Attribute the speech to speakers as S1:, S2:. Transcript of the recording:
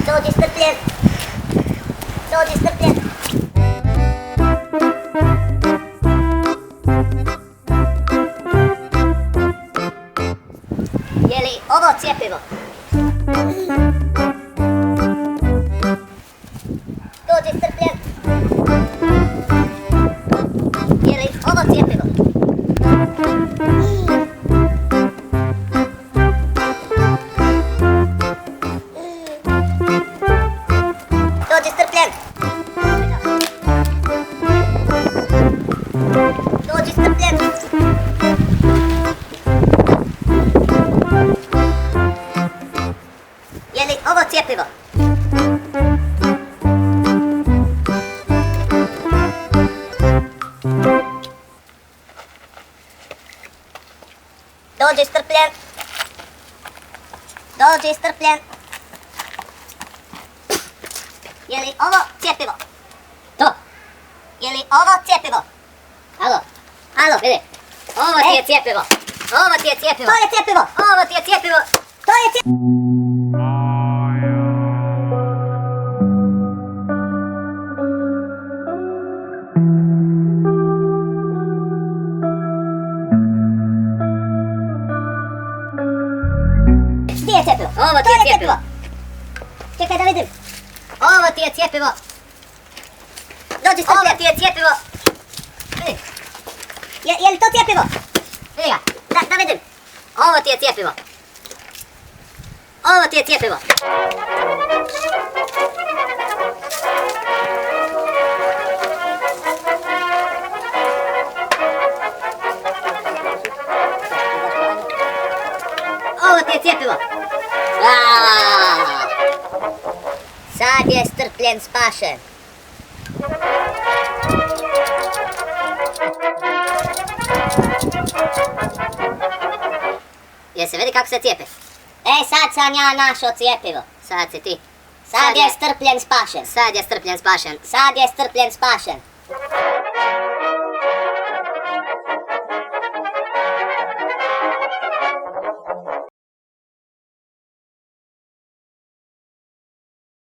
S1: Dođi strpljen. Dođi strpljen. Je li ovo cjepivo? Dođi strpljen. Je li ovo cjepivo? Dođi strpljen. Dođi strpljen. Je li ovo cjepivo? Dođi strpljen. Dođi strpljen. Je li ovo cjepivo?
S2: To.
S1: Je li ovo cjepivo?
S2: Alo.
S1: Alo,
S2: Vidi. Ovo ti je cjepivo. Ovo ti je cjepivo.
S1: to je cjepivo.
S2: Ovo ti je cjepivo.
S1: To je cjepivo. Gdje je cjepivo?
S2: Ovo ti
S1: To
S2: je
S1: je
S2: cjepivo.
S1: Čekaj da vidim.
S2: Ovo ti je cjepivo.
S1: Dođi
S2: Ovo
S1: strpljen.
S2: ti je cjepivo. Vidi.
S1: Je li to cjepivo?
S2: Vidi ga.
S1: Da vidim.
S2: Ovo ti je cjepivo. Ovo ti je cjepivo. Ovo ti je cjepivo. Aaaa.
S1: Sad je strpljen spašen.
S2: Jel se vidi kako se cijepe?
S1: Sad sam ja našao cjepivo.
S2: Sad si ti.
S1: Sad je strpljen spašen.
S2: Sad je strpljen spašen.
S1: Sad je strpljen spašen.